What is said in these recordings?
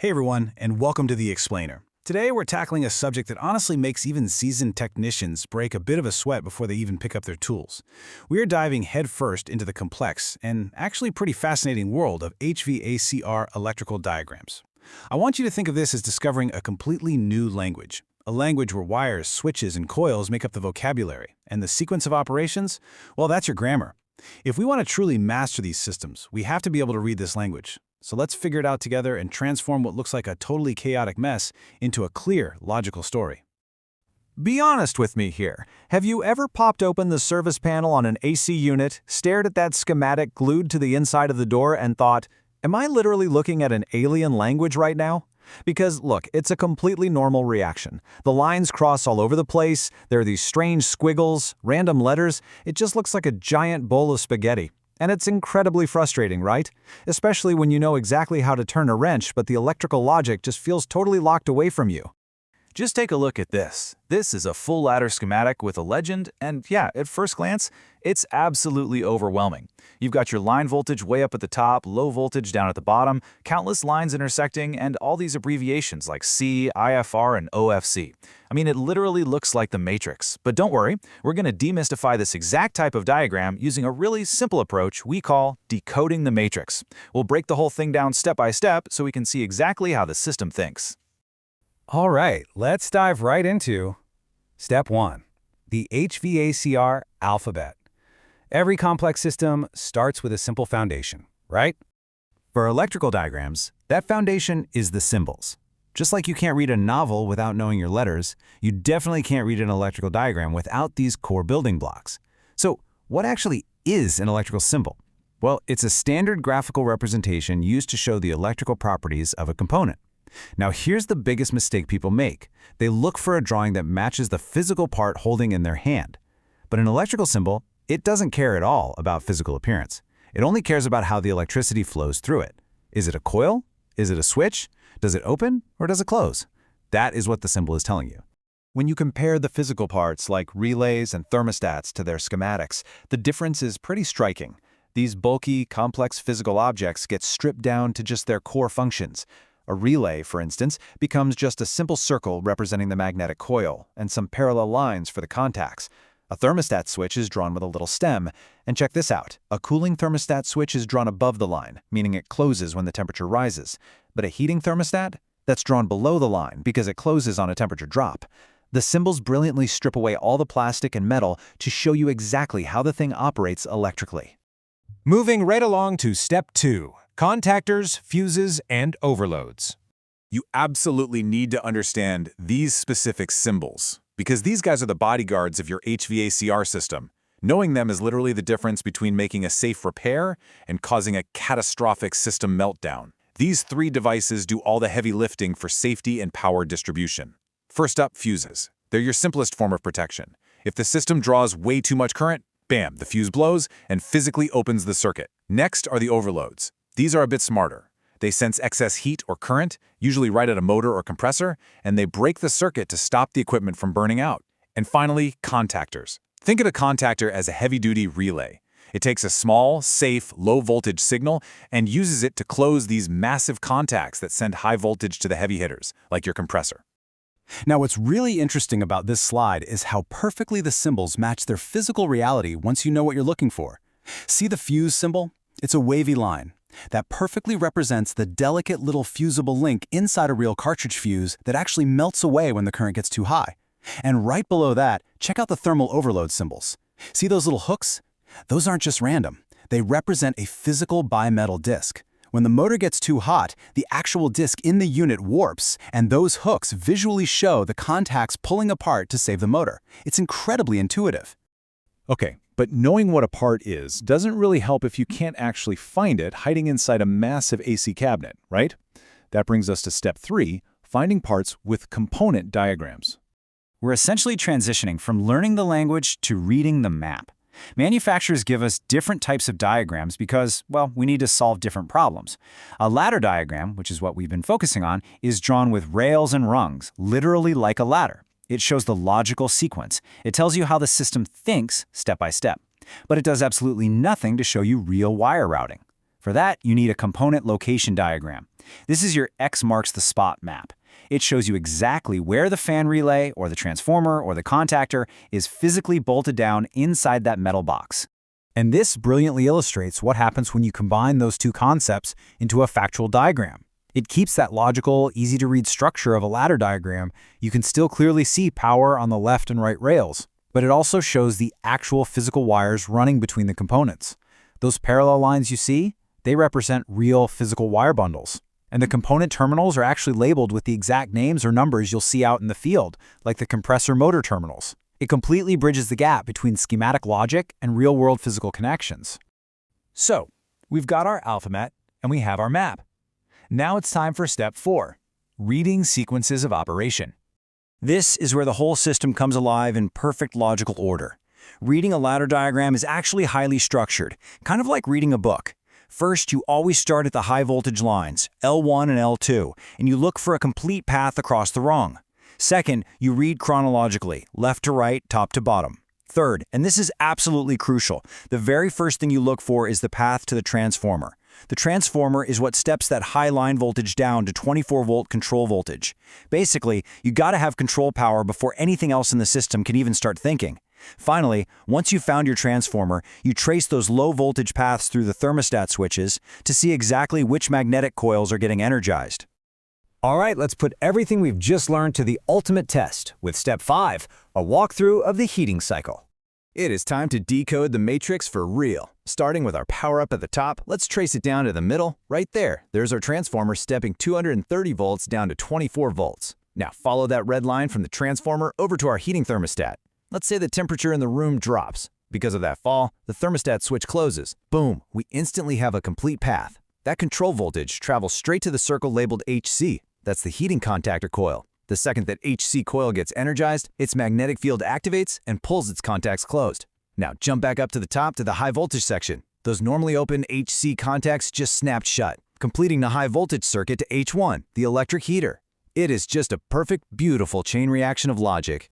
Hey everyone, and welcome to The Explainer. Today we're tackling a subject that honestly makes even seasoned technicians break a bit of a sweat before they even pick up their tools. We are diving headfirst into the complex and actually pretty fascinating world of HVACR electrical diagrams. I want you to think of this as discovering a completely new language. A language where wires, switches, and coils make up the vocabulary, and the sequence of operations, well, that's your grammar. If we want to truly master these systems, we have to be able to read this language. So let's figure it out together and transform what looks like a totally chaotic mess into a clear, logical story. Be honest with me here. Have you ever popped open the service panel on an AC unit, stared at that schematic glued to the inside of the door, and thought, am I literally looking at an alien language right now? Because, look, it's a completely normal reaction. The lines cross all over the place, there are these strange squiggles, random letters, it just looks like a giant bowl of spaghetti. And it's incredibly frustrating, right? Especially when you know exactly how to turn a wrench, but the electrical logic just feels totally locked away from you. Just take a look at this. This is a full ladder schematic with a legend, and yeah, at first glance, it's absolutely overwhelming. You've got your line voltage way up at the top, low voltage down at the bottom, countless lines intersecting, and all these abbreviations like C, IFR, and OFC. I mean, it literally looks like the Matrix. But don't worry, we're going to demystify this exact type of diagram using a really simple approach we call decoding the matrix. We'll break the whole thing down step by step so we can see exactly how the system thinks. All right, let's dive right into Step 1, the HVACR alphabet. Every complex system starts with a simple foundation, right? For electrical diagrams, that foundation is the symbols. Just like you can't read a novel without knowing your letters, you definitely can't read an electrical diagram without these core building blocks. So, what actually is an electrical symbol? Well, it's a standard graphical representation used to show the electrical properties of a component. Now, here's the biggest mistake people make. They look for a drawing that matches the physical part holding in their hand. But an electrical symbol, it doesn't care at all about physical appearance. It only cares about how the electricity flows through it. Is it a coil? Is it a switch? Does it open or does it close? That is what the symbol is telling you. When you compare the physical parts like relays and thermostats to their schematics, the difference is pretty striking. These bulky, complex physical objects get stripped down to just their core functions. A relay, for instance, becomes just a simple circle representing the magnetic coil and some parallel lines for the contacts. A thermostat switch is drawn with a little stem. And check this out. A cooling thermostat switch is drawn above the line, meaning it closes when the temperature rises. But a heating thermostat? That's drawn below the line because it closes on a temperature drop. The symbols brilliantly strip away all the plastic and metal to show you exactly how the thing operates electrically. Moving right along to Step 2. Contactors, fuses, and overloads. You absolutely need to understand these specific symbols, because these guys are the bodyguards of your HVACR system. Knowing them is literally the difference between making a safe repair and causing a catastrophic system meltdown. These three devices do all the heavy lifting for safety and power distribution. First up, fuses. They're your simplest form of protection. If the system draws way too much current, bam, the fuse blows and physically opens the circuit. Next are the overloads. These are a bit smarter. They sense excess heat or current, usually right at a motor or compressor, and they break the circuit to stop the equipment from burning out. And finally, contactors. Think of a contactor as a heavy-duty relay. It takes a small, safe, low-voltage signal and uses it to close these massive contacts that send high voltage to the heavy hitters, like your compressor. Now, what's really interesting about this slide is how perfectly the symbols match their physical reality once you know what you're looking for. See the fuse symbol? It's a wavy line. That perfectly represents the delicate little fusible link inside a real cartridge fuse that actually melts away when the current gets too high. And right below that, check out the thermal overload symbols. See those little hooks? Those aren't just random. They represent a physical bimetal disc. When the motor gets too hot, the actual disc in the unit warps, and those hooks visually show the contacts pulling apart to save the motor. It's incredibly intuitive. Okay, but knowing what a part is doesn't really help if you can't actually find it hiding inside a massive AC cabinet, right? That brings us to Step 3, finding parts with component diagrams. We're essentially transitioning from learning the language to reading the map. Manufacturers give us different types of diagrams because, well, we need to solve different problems. A ladder diagram, which is what we've been focusing on, is drawn with rails and rungs, literally like a ladder. It shows the logical sequence. It tells you how the system thinks step by step. But it does absolutely nothing to show you real wire routing. For that, you need a component location diagram. This is your X marks the spot map. It shows you exactly where the fan relay or the transformer or the contactor is physically bolted down inside that metal box. And this brilliantly illustrates what happens when you combine those two concepts into a factual diagram. It keeps that logical, easy-to-read structure of a ladder diagram. You can still clearly see power on the left and right rails, but it also shows the actual physical wires running between the components. Those parallel lines you see, they represent real physical wire bundles. And the component terminals are actually labeled with the exact names or numbers you'll see out in the field, like the compressor motor terminals. It completely bridges the gap between schematic logic and real-world physical connections. So, we've got our alphabet and we have our map. Now it's time for step 4, reading sequences of operation. This is where the whole system comes alive in perfect logical order. Reading a ladder diagram is actually highly structured, kind of like reading a book. First, you always start at the high voltage lines, L1 and L2, and you look for a complete path across the rung. Second, you read chronologically, left to right, top to bottom. Third, and this is absolutely crucial, the very first thing you look for is the path to the transformer. The transformer is what steps that high line voltage down to 24-volt control voltage. Basically, you gotta have control power before anything else in the system can even start thinking. Finally, once you've found your transformer, you trace those low-voltage paths through the thermostat switches to see exactly which magnetic coils are getting energized. All right, let's put everything we've just learned to the ultimate test with Step 5, a walkthrough of the heating cycle. It is time to decode the matrix for real. Starting with our power-up at the top, let's trace it down to the middle. Right there, there's our transformer stepping 230 volts down to 24 volts. Now follow that red line from the transformer over to our heating thermostat. Let's say the temperature in the room drops. Because of that fall, the thermostat switch closes. Boom, we instantly have a complete path. That control voltage travels straight to the circle labeled HC. That's the heating contactor coil. The second that HC coil gets energized, its magnetic field activates and pulls its contacts closed. Now jump back up to the top to the high voltage section. Those normally open HC contacts just snapped shut, completing the high voltage circuit to H1, the electric heater. It is just a perfect, beautiful chain reaction of logic.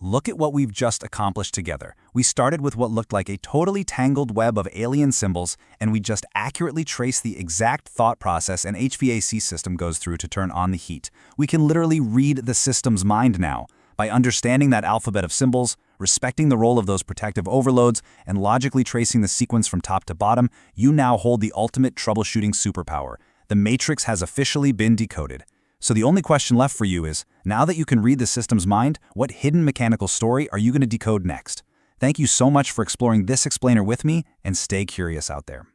Look at what we've just accomplished together. We started with what looked like a totally tangled web of alien symbols, and we just accurately traced the exact thought process an HVAC system goes through to turn on the heat. We can literally read the system's mind now. By understanding that alphabet of symbols, respecting the role of those protective overloads, and logically tracing the sequence from top to bottom, you now hold the ultimate troubleshooting superpower. The matrix has officially been decoded. So the only question left for you is, now that you can read the system's mind, what hidden mechanical story are you going to decode next? Thank you so much for exploring this explainer with me, and stay curious out there.